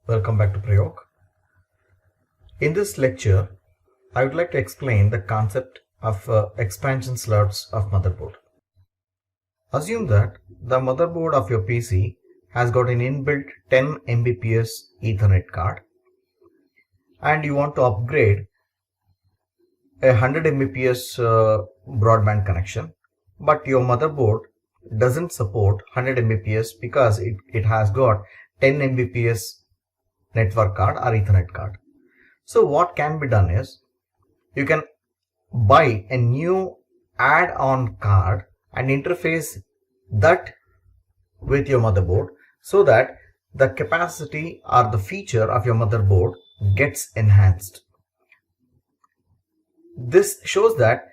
Welcome back to Prayog. In this lecture, I would like to explain the concept of expansion slots of motherboard. Assume that the motherboard of your PC has got an inbuilt 10 Mbps Ethernet card and you want to upgrade a 100 Mbps broadband connection, but your motherboard doesn't support 100 Mbps because it has got 10 Mbps network card or Ethernet card. So what can be done is you can buy a new add-on card and interface that with your motherboard so that the capacity or the feature of your motherboard gets enhanced. This shows that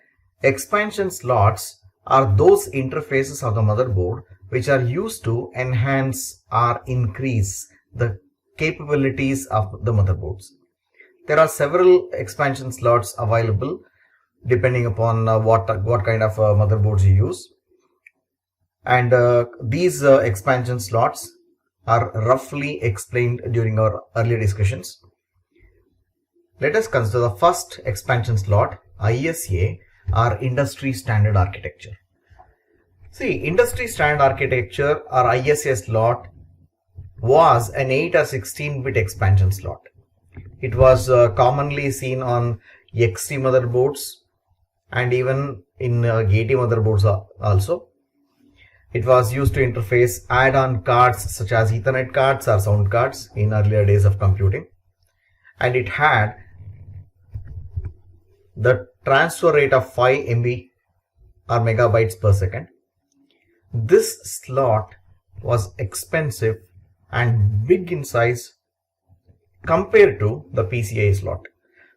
expansion slots are those interfaces of the motherboard which are used to enhance or increase the capabilities of the motherboards. There are several expansion slots available depending upon what kind of motherboards you use, and these expansion slots are roughly explained during our earlier discussions. Let us consider the first expansion slot, ISA, or Industry Standard Architecture. See, Industry Standard Architecture or ISA slot was an 8 or 16-bit expansion slot. It was commonly seen on XT motherboards and even in GT motherboards also. It was used to interface add-on cards such as Ethernet cards or sound cards in earlier days of computing, and it had the transfer rate of 5 MB or megabytes per second. This slot was expensive and big in size compared to the PCI slot,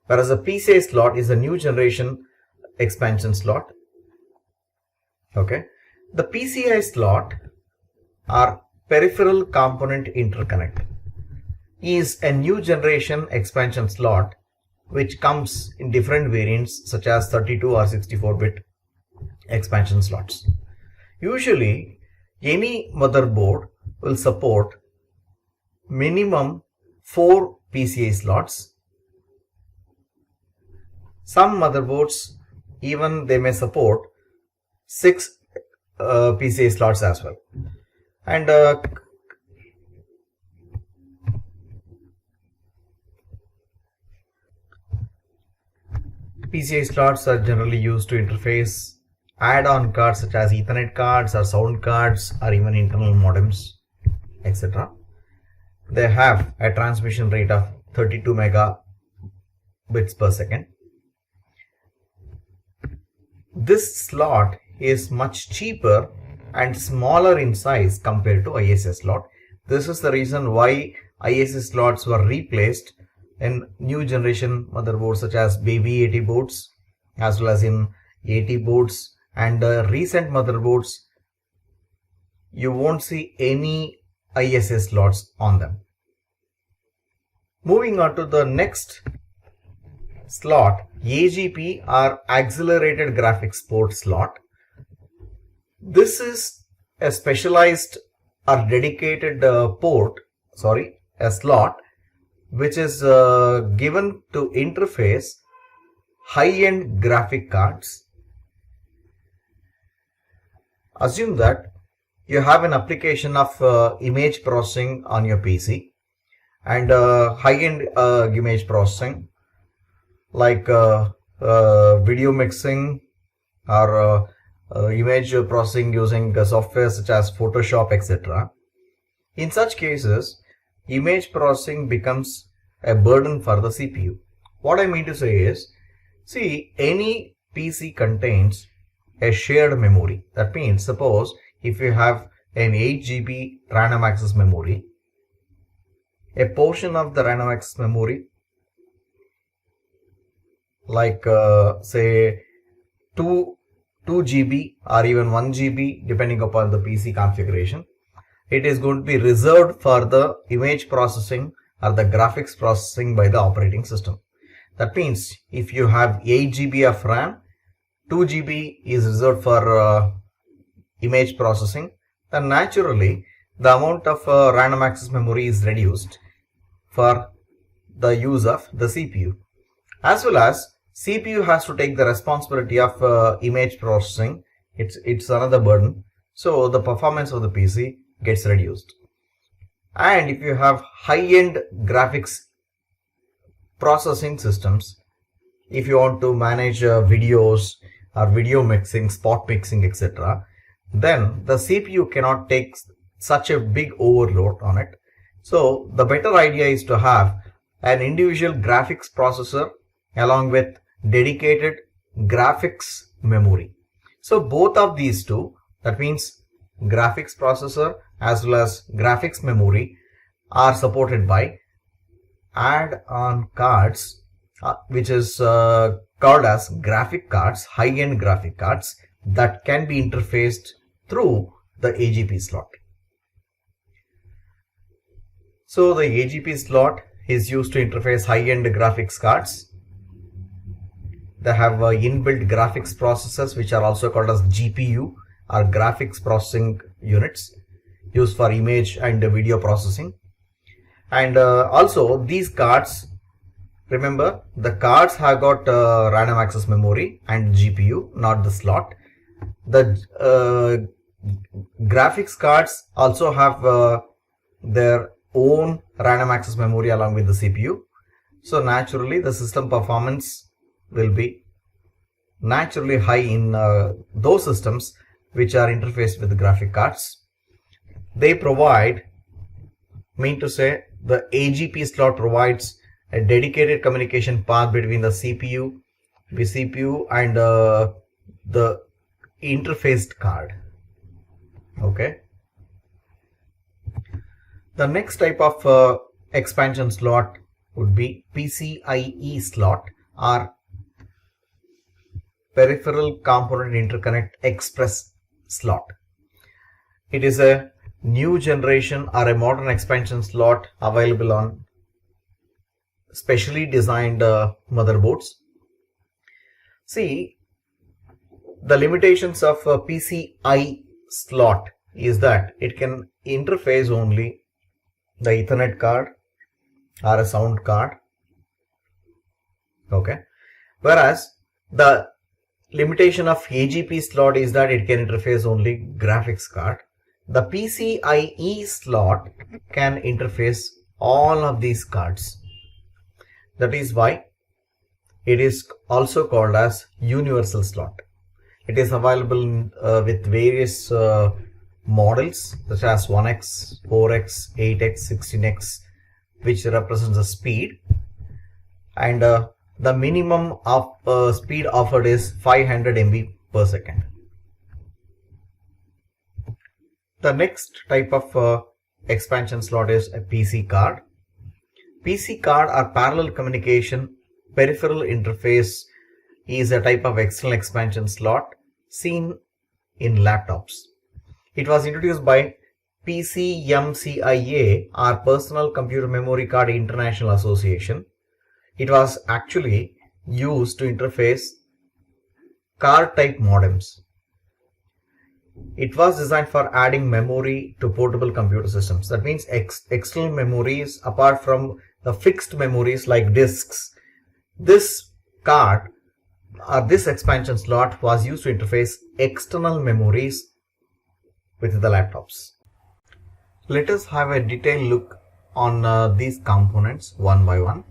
whereas the PCI slot is a new generation expansion slot. Okay, the PCI slot or peripheral component interconnect is a new generation expansion slot which comes in different variants such as 32 or 64-bit expansion slots. Usually any motherboard will support minimum 4 PCI slots. Some motherboards even they may support 6 PCI slots as well, and PCI slots are generally used to interface add-on cards such as Ethernet cards or sound cards or even internal modems, etc. They have a transmission rate of 32 megabits per second. This slot is much cheaper and smaller in size compared to ISA slot. This is the reason why ISA slots were replaced in new generation motherboards such as Baby 80 boards as well as in 80 boards, and recent motherboards you won't see any ISA slots on them. Moving on to the next slot, AGP or Accelerated Graphics Port slot. This is a specialized or dedicated a slot which is given to interface high-end graphic cards. Assume that you have an application of image processing on your PC and high-end image processing like video mixing or image processing using software such as Photoshop, etc. In such cases, image processing becomes a burden for the CPU. What I mean to say is, see, any PC contains a shared memory. That means, suppose if you have an 8 GB random access memory, a portion of the random access memory, like say 2 GB or even 1 GB depending upon the PC configuration, it is going to be reserved for the image processing or the graphics processing by the operating system. That means if you have 8 GB of RAM, 2 GB is reserved for image processing, then naturally the amount of random access memory is reduced for the use of the CPU. As well as CPU has to take the responsibility of image processing. It's another burden. So the performance of the PC gets reduced. And if you have high-end graphics processing systems, if you want to manage videos or video mixing, spot mixing, etc., then the CPU cannot take such a big overload on it. So the better idea is to have an individual graphics processor along with dedicated graphics memory. So both of these two, that means graphics processor as well as graphics memory, are supported by add-on cards, which is called as graphic cards, high-end graphic cards that can be interfaced through the AGP slot. So the AGP slot is used to interface high-end graphics cards. They have inbuilt graphics processors, which are also called as GPU, or graphics processing units, used for image and video processing. And also these cards, remember, the cards have got random access memory and GPU, not the slot. The graphics cards also have their own random access memory along with the CPU. So naturally the system performance will be naturally high in those systems which are interfaced with the graphic cards. They provide, mean to say, the AGP slot provides a dedicated communication path between the CPU, vCPU and the interfaced card. Okay. The next type of expansion slot would be PCIe slot, or Peripheral Component Interconnect Express slot. It is a new generation or a modern expansion slot available on specially designed motherboards. See, the limitations of a PCIe slot is that it can interface only the Ethernet card or a sound card. Okay. Whereas the limitation of AGP slot is that it can interface only graphics card. The PCIe slot can interface all of these cards. That is why it is also called as universal slot. It is available with various models such as 1x, 4x, 8x, 16x, which represents the speed, and the minimum of speed offered is 500 MB per second. The next type of expansion slot is a PC card. PC card or parallel communication peripheral interface is a type of external expansion slot seen in laptops. It was introduced by PCMCIA, or Personal Computer Memory Card International Association. It was actually used to interface card type modems. It was designed for adding memory to portable computer systems. That means external memories apart from the fixed memories like disks. This card or this expansion slot was used to interface external memories with the laptops. Let us have a detailed look on these components one by one.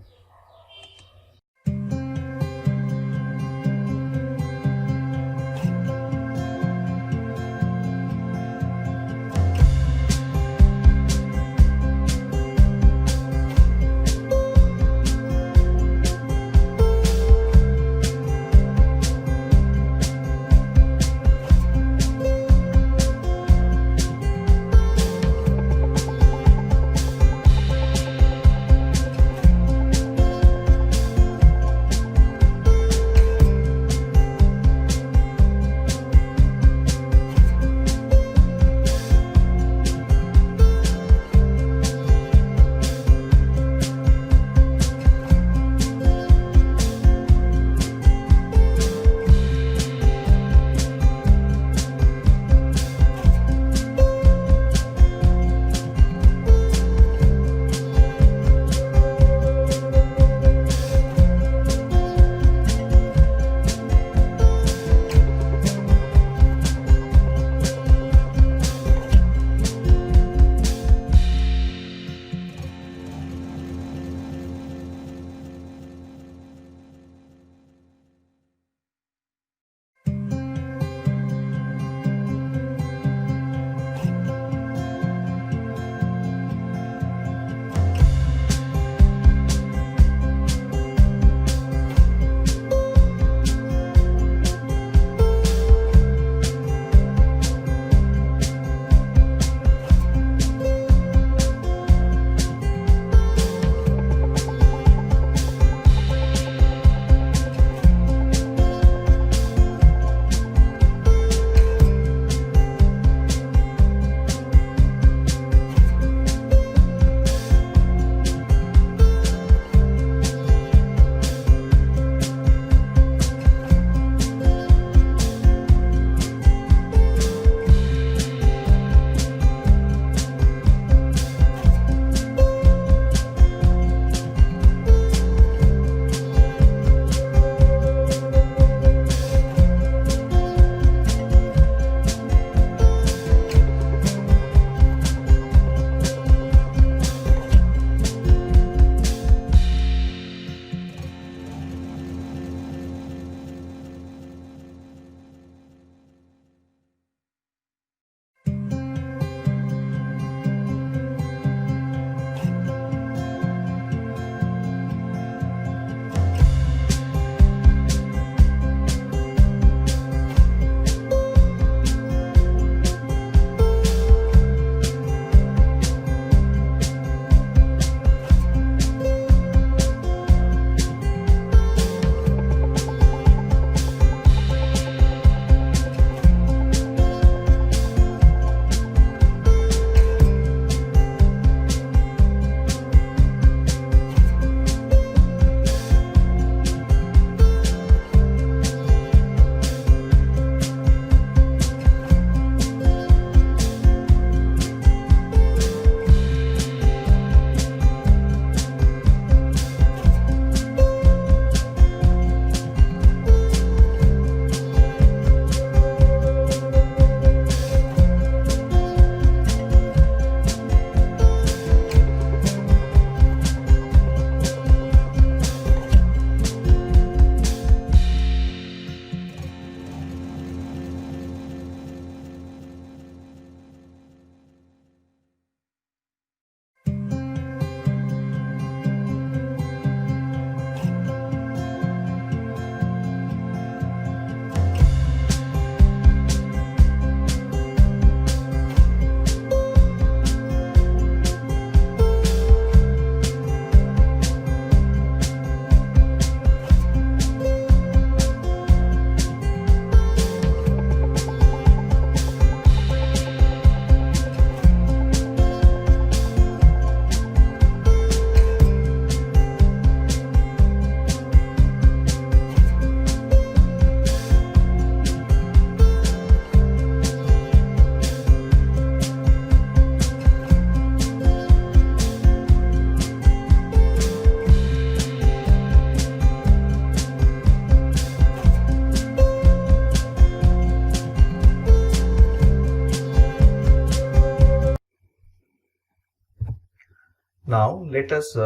Now let us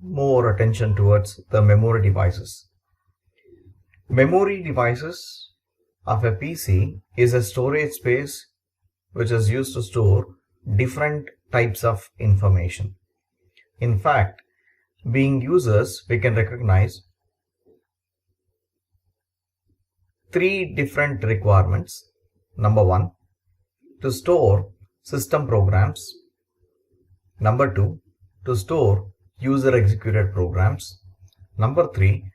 move our attention towards the memory devices. Memory devices of a PC is a storage space which is used to store different types of information. In fact, being users, we can recognize three different requirements. Number one, to store system programs. Number two, to store user executed programs. Number three,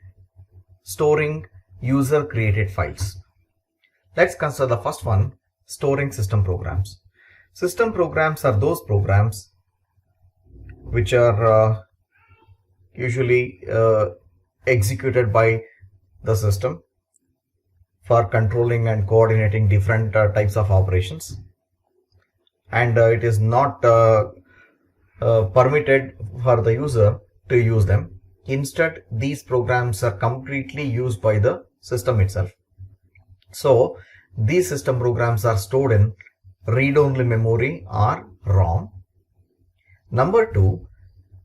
storing user created files. Let's consider the first one, storing system programs. System programs are those programs which are usually executed by the system for controlling and coordinating different types of operations, and it is not permitted for the user to use them. Instead, these programs are completely used by the system itself. So these system programs are stored in read-only memory or ROM. Number two,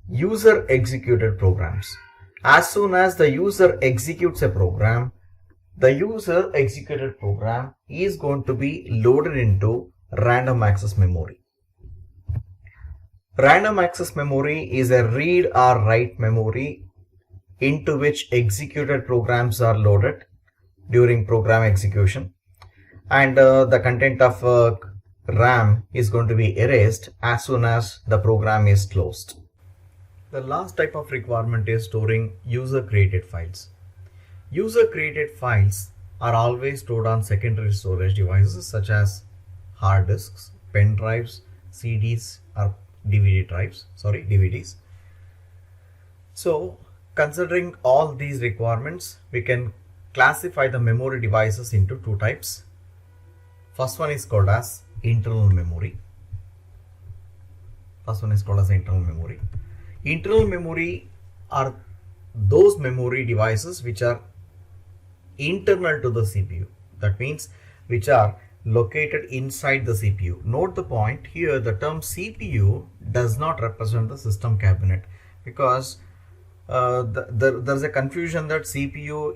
user executed programs. As soon as the user executes a program, the user executed program is going to be loaded into random access memory. Random access memory is a read or write memory into which executed programs are loaded during program execution, and the content of RAM is going to be erased as soon as the program is closed. The last type of requirement is storing user created files. User created files are always stored on secondary storage devices such as hard disks, pen drives, CDs or DVDs. So considering all these requirements, we can classify the memory devices into two types. First one is called as internal memory. Internal memory are those memory devices which are internal to the CPU. That means which are located inside the CPU. Note the point here, the term CPU does not represent the system cabinet, because there's a confusion that CPU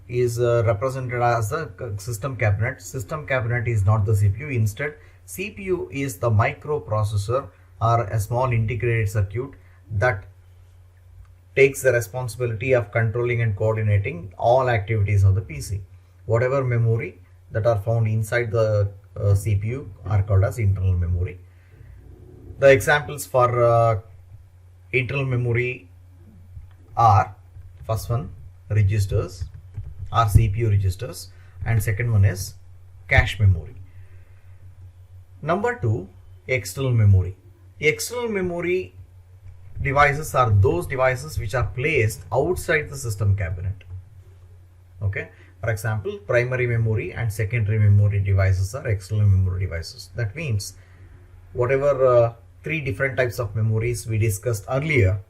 is represented as the system cabinet. System cabinet is not the CPU. Instead, CPU is the microprocessor or a small integrated circuit that takes the responsibility of controlling and coordinating all activities of the PC. Whatever memory that are found inside the CPU are called as internal memory. The examples for internal memory are, first one, registers or CPU registers, and second one is cache memory. Number two, external memory. External memory devices are those devices which are placed outside the system cabinet. Okay, for example, primary memory and secondary memory devices are external memory devices. That means whatever three different types of memories we discussed earlier,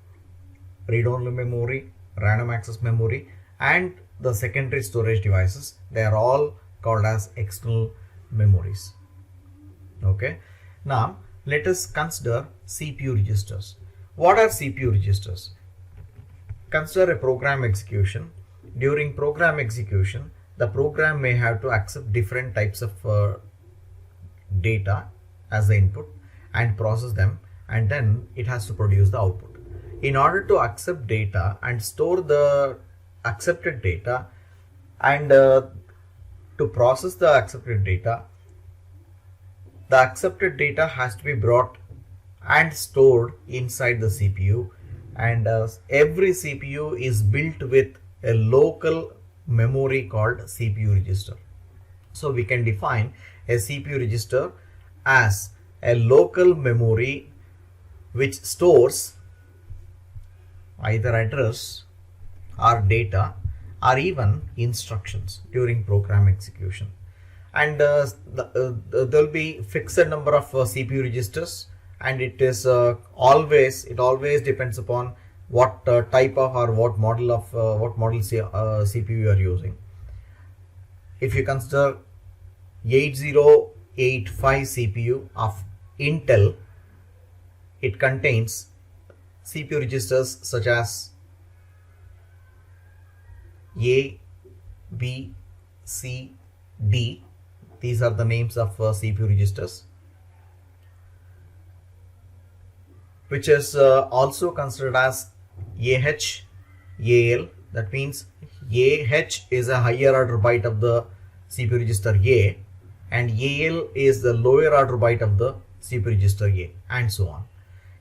read-only memory, random access memory, and the secondary storage devices, they are all called as external memories. Okay, now let us consider CPU registers. What are CPU registers? Consider a program execution. During program execution, the program may have to accept different types of data as the input and process them, and then it has to produce the output. In order to accept data and store the accepted data and to process the accepted data, the accepted data has to be brought and stored inside the CPU, and every CPU is built with a local memory called CPU register. So we can define a CPU register as a local memory which stores either address or data or even instructions during program execution. And there will be fixed number of CPU registers, and it is always depends upon what type of or what model of CPU you are using. If you consider 8085 CPU of Intel, it contains CPU registers such as A, B, C, D. These are the names of CPU registers, which is also considered as AH, AL. That means AH is a higher order byte of the CPU register A, and AL is the lower order byte of the CPU register A, and so on.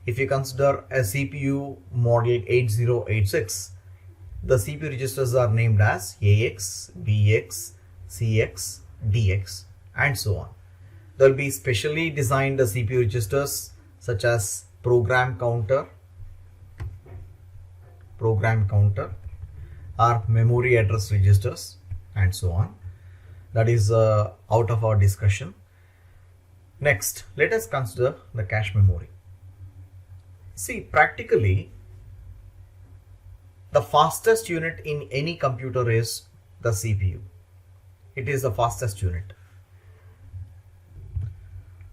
If you consider a CPU model 8086, the CPU registers are named as AX, BX, CX, DX, and so on. There will be specially designed CPU registers such as program counter, or memory address registers, and so on. That is out of our discussion. Next, let us consider the cache memory. See, practically, the fastest unit in any computer is the CPU. It is the fastest unit.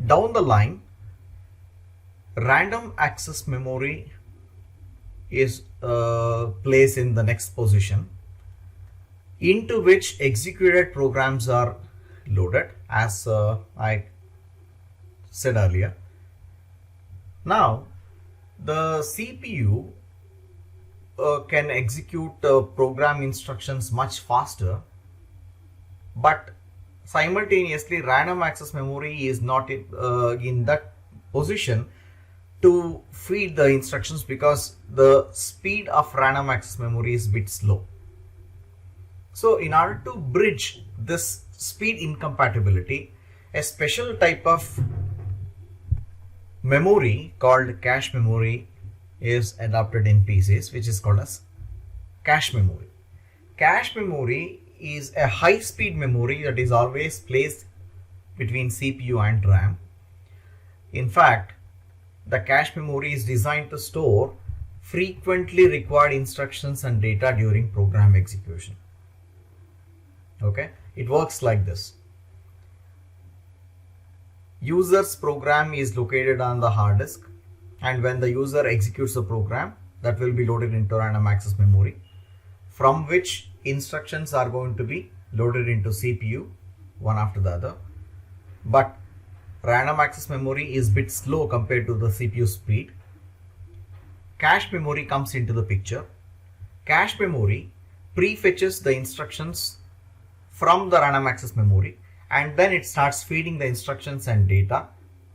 Down the line, random access memory is placed in the next position, into which executed programs are loaded, as I said earlier. Now, the CPU can execute program instructions much faster, but simultaneously random access memory is not in that position to feed the instructions, because the speed of random access memory is a bit slow. So in order to bridge this speed incompatibility, a special type of memory called cache memory is adopted in PCs, which is called as cache memory. Cache memory is a high speed memory that is always placed between CPU and RAM. In fact, the cache memory is designed to store frequently required instructions and data during program execution. Okay, it works like this. User's program is located on the hard disk, and when the user executes the program, that will be loaded into random access memory, from which instructions are going to be loaded into CPU one after the other. But random access memory is a bit slow compared to the CPU speed. Cache memory comes into the picture. Cache memory prefetches the instructions from the random access memory, and then it starts feeding the instructions and data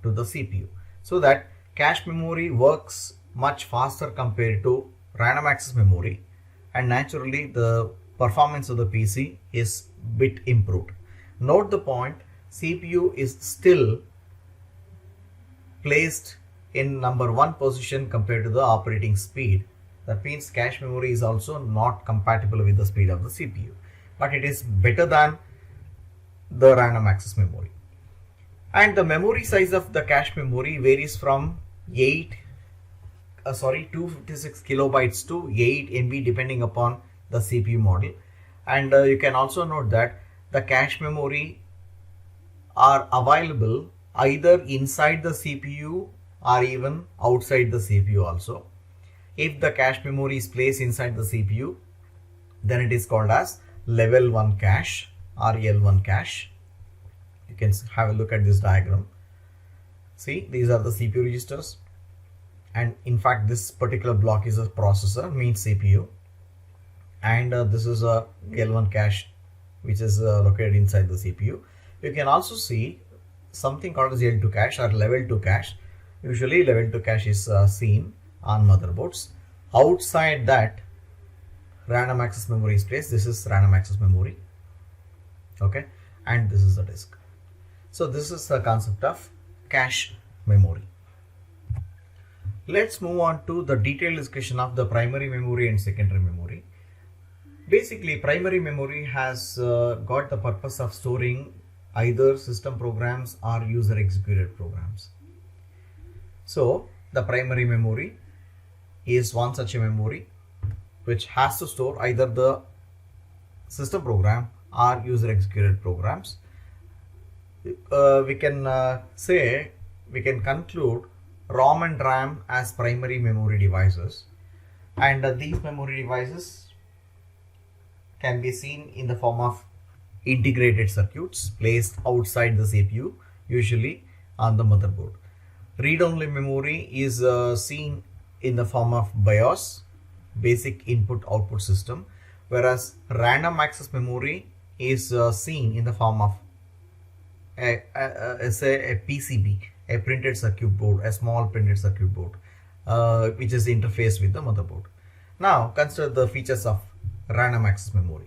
to the CPU, so that cache memory works much faster compared to random access memory, and naturally the performance of the PC is bit improved. Note the point, CPU is still placed in number 1 position compared to the operating speed. That means cache memory is also not compatible with the speed of the CPU, but it is better than the random access memory. And the memory size of the cache memory varies from 256 kilobytes to 8 MB depending upon the CPU model. And you can also note that the cache memory are available either inside the CPU or even outside the CPU also. If the cache memory is placed inside the CPU, then it is called as level 1 cache or L1 cache. You can have a look at this diagram. See, these are the CPU registers, and in fact this particular block is a processor, means CPU, and this is a L1 cache which is located inside the CPU. You can also see something called as L2 cache or level 2 cache. Usually level 2 cache is seen on motherboards. Outside that, random access memory is placed. This is random access memory, okay, and this is the disk. So this is the concept of cache memory. Let's move on to the detailed discussion of the primary memory and secondary memory. Basically, primary memory has got the purpose of storing either system programs or user executed programs. So the primary memory is one such a memory which has to store either the system program or user executed programs. We can conclude ROM and RAM as primary memory devices, and these memory devices can be seen in the form of integrated circuits placed outside the CPU, usually on the motherboard. Read-only memory is seen in the form of BIOS, basic input-output system, whereas random access memory is seen in the form of a PCB, a printed circuit board, a small printed circuit board, which is interfaced with the motherboard. Now consider the features of random access memory.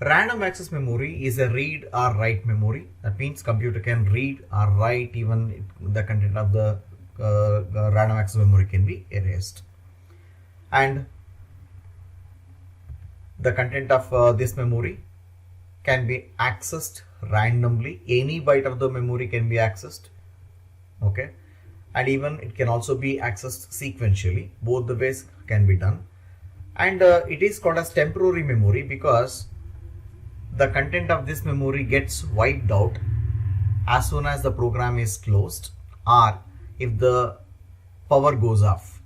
Random access memory is a read or write memory. That means computer can read or write, even the content of the random access memory can be erased. And the content of this memory can be accessed randomly. Any byte of the memory can be accessed. Okay. And even it can also be accessed sequentially. Both the ways can be done. And it is called as temporary memory because the content of this memory gets wiped out as soon as the program is closed or if the power goes off.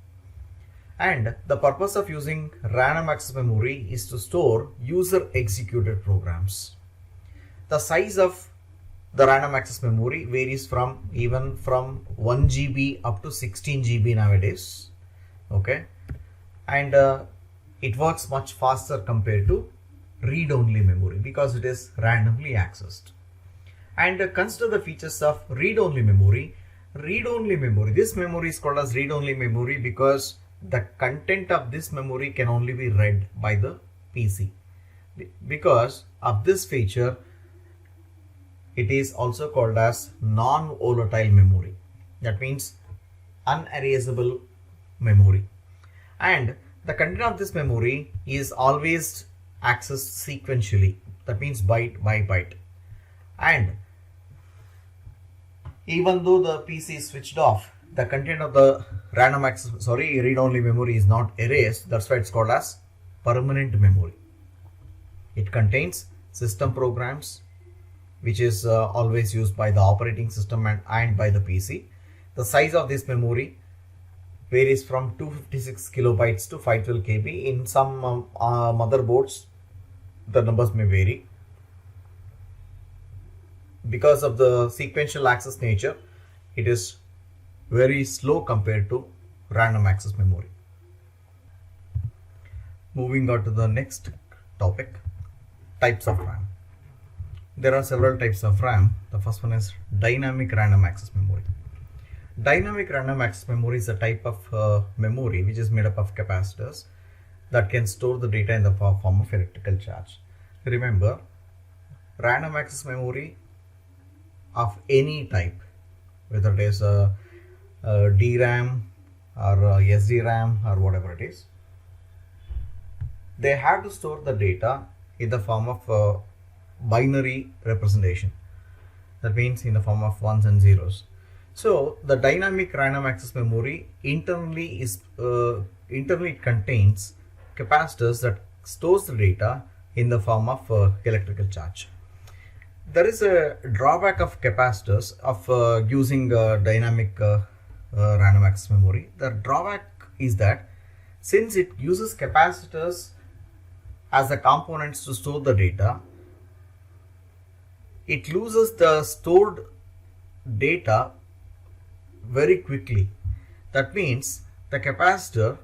And the purpose of using random access memory is to store user executed programs. The size of the random access memory varies from 1 GB up to 16 GB nowadays. Okay. And it works much faster compared to read-only memory because it is randomly accessed. And consider the features of read-only memory. Read-only memory, this memory is called as read-only memory because the content of this memory can only be read by the PC. Because of this feature, it is also called as non-volatile memory. That means unerasable memory. And the content of this memory is always accessed sequentially. That means byte by byte. And even though the PC is switched off, the content of the read-only memory is not erased. That's why it's called as permanent memory. It contains system programs, which is always used by the operating system and by the PC. The size of this memory varies from 256 kilobytes to 512 KB. In some motherboards, the numbers may vary. Because of the sequential access nature, it is very slow compared to random access memory. Moving on to the next topic, types of RAM. There are several types of RAM. The first one is dynamic random access memory. Dynamic random access memory is a type of memory which is made up of capacitors that can store the data in the form of electrical charge. Remember, random access memory of any type, whether it is a DRAM or SDRAM or whatever it is, they have to store the data in the form of binary representation. That means in the form of ones and zeros. So the dynamic random access memory internally it contains capacitors that stores the data in the form of electrical charge. There is a drawback of capacitors of using dynamic random access memory. The drawback is that since it uses capacitors as the components to store the data, it loses the stored data very quickly. That means the capacitor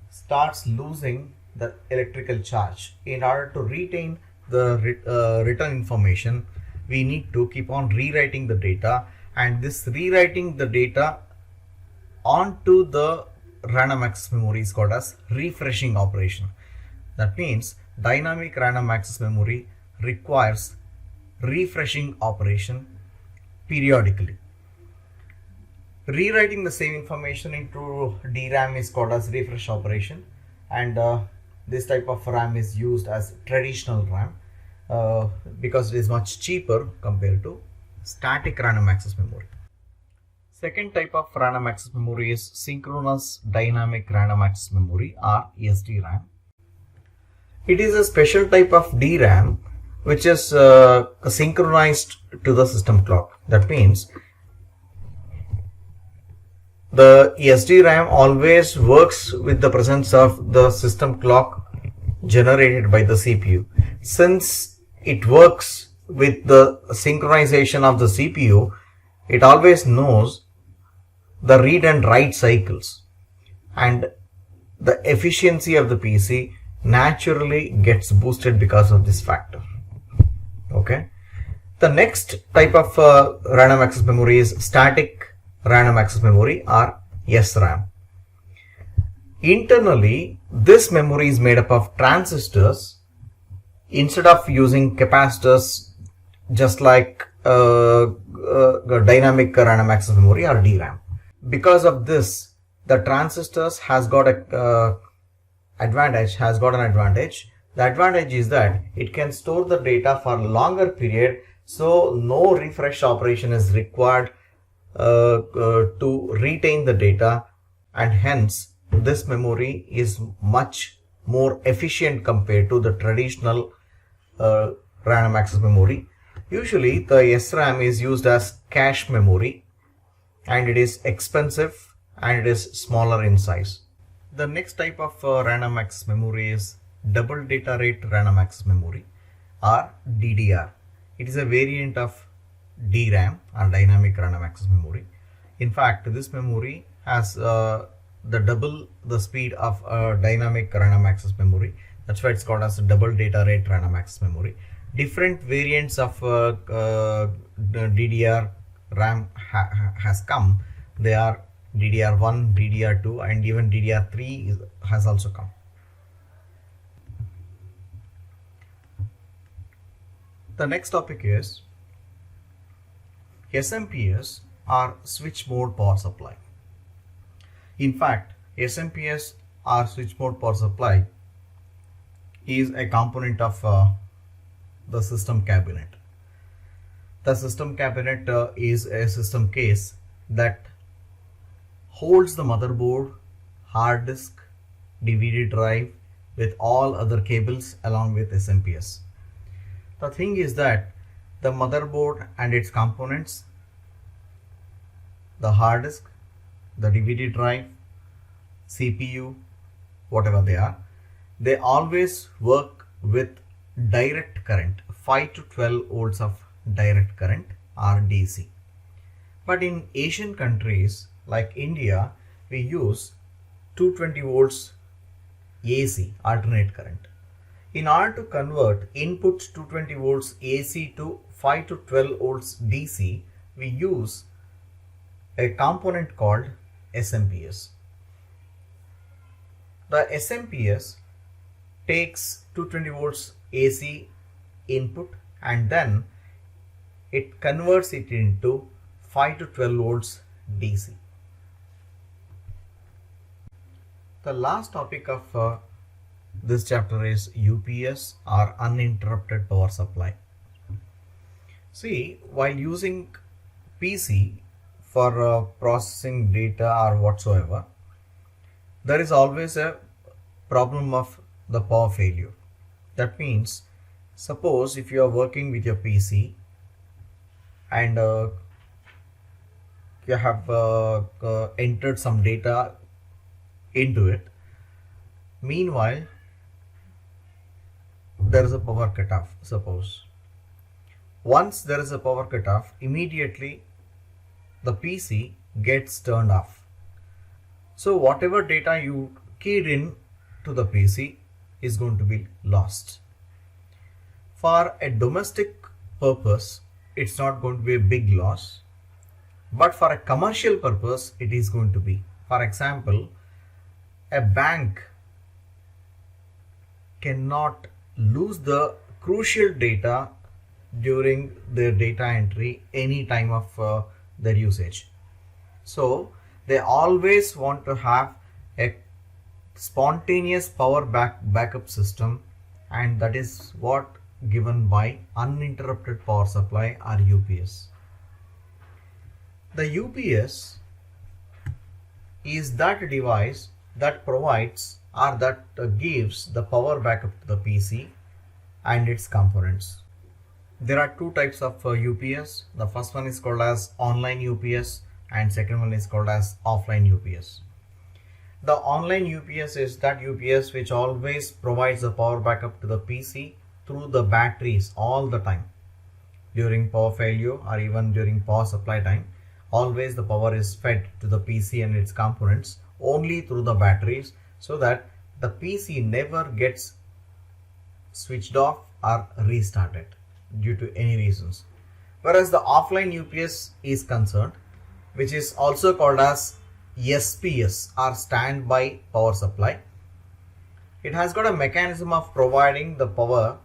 starts losing the electrical charge. In order to retain the written information, we need to keep on rewriting the data, and this rewriting the data onto the random access memory is called as refreshing operation. That means dynamic random access memory requires refreshing operation periodically. Rewriting the same information into DRAM is called as refresh operation, and this type of RAM is used as traditional RAM because it is much cheaper compared to static random access memory. Second type of random access memory is synchronous dynamic random access memory or SDRAM. It is a special type of DRAM which is synchronized to the system clock. That means The SDRAM always works with the presence of the system clock generated by the CPU. Since it works with the synchronization of the CPU, it always knows the read and write cycles, and the efficiency of the PC naturally gets boosted because of this factor. Okay. The next type of random access memory is static random access memory, or SRAM. Internally, this memory is made up of transistors instead of using capacitors, just like dynamic random access memory, or DRAM. Because of this, the transistors has got an advantage. The advantage is that it can store the data for a longer period, so no refresh operation is required to retain the data, and hence this memory is much more efficient compared to the traditional random access memory. Usually the SRAM is used as cache memory, and it is expensive and it is smaller in size. The next type of random access memory is double data rate random access memory, or DDR. It is a variant of DRAM, or dynamic random access memory. In fact, this memory has the double the speed of dynamic random access memory. That's why it's called as double data rate random access memory. Different variants of DDR RAM has come. They are DDR1, DDR2, and even DDR3 has also come. The next topic is SMPS, or switch mode power supply. In fact, SMPS, or switch mode power supply, is a component of the system cabinet. The system cabinet is a system case that holds the motherboard, hard disk, DVD drive with all other cables along with SMPS. The thing is that the motherboard and its components, the hard disk, the DVD drive, CPU, whatever they are, they always work with direct current, 5 to 12 volts of direct current, or DC. But in Asian countries like India, we use 220 volts AC, alternate current. In order to convert input 220 volts AC to 5 to 12 volts DC, we use a component called SMPS. The SMPS takes 220 volts AC input, and then it converts it into 5 to 12 volts DC. The last topic of this chapter is UPS, or uninterrupted power supply. See, while using PC for processing data or whatsoever, there is always a problem of the power failure. That means, suppose if you are working with your PC and you have entered some data into it, meanwhile there is a power cutoff. Suppose once there is a power cutoff, immediately the PC gets turned off. So whatever data you keyed in to the PC is going to be lost. For a domestic purpose, it's not going to be a big loss, but for a commercial purpose, it is going to be. For example, a bank cannot lose the crucial data during their data entry any time of their usage. So they always want to have a spontaneous power backup system, and that is what given by uninterrupted power supply, or UPS. The UPS is that device that provides or that gives the power backup to the PC and its components. There are two types of UPS. The first one is called as online UPS, and second one is called as offline UPS. The online UPS is that UPS which always provides the power backup to the PC through the batteries all the time. During power failure or even during power supply time, always the power is fed to the PC and its components only through the batteries, so that the PC never gets switched off or restarted due to any reasons. Whereas the offline UPS is concerned, which is also called as SPS or standby power supply, it has got a mechanism of providing the power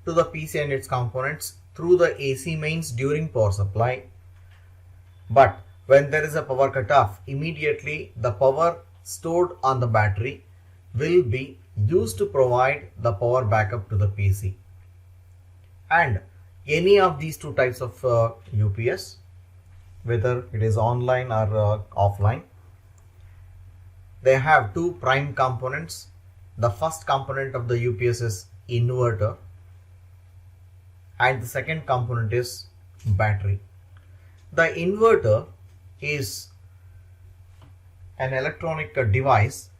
to the PC and its components through the AC mains during power supply. But when there is a power cutoff, immediately the power stored on the battery will be used to provide the power backup to the PC. And any of these two types of UPS, whether it is online or offline, they have two prime components. The first component of the UPS is inverter, and the second component is battery. The inverter is an electronic device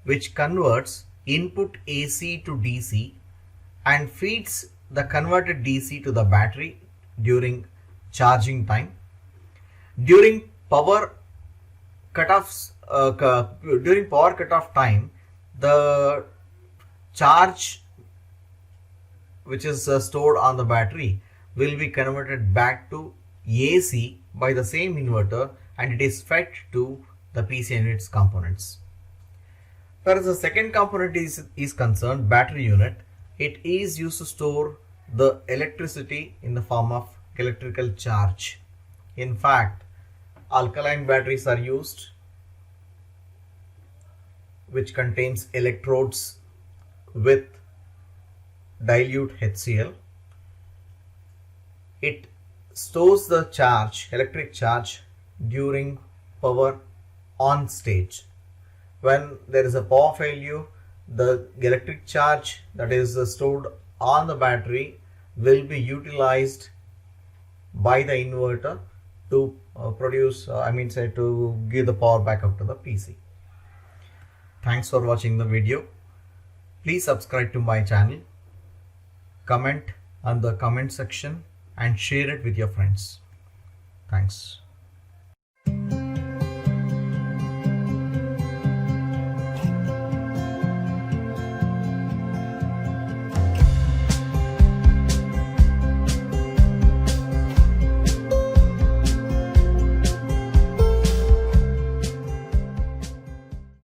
which converts input AC to DC and feeds the converted DC to the battery during charging time. During power cutoff time, the charge which is stored on the battery will be converted back to AC by the same inverter, and it is fed to the PC and its components. Whereas the second component is concerned, battery unit, it is used to store the electricity in the form of electrical charge. In fact, alkaline batteries are used, which contains electrodes with dilute HCl. It stores the charge, electric charge, during power on stage. When there is a power failure, the electric charge that is stored on the battery will be utilized by the inverter to to give the power backup to the PC. Thanks for watching the video. Please subscribe to my channel, comment on the comment section and share it with your friends. Thanks.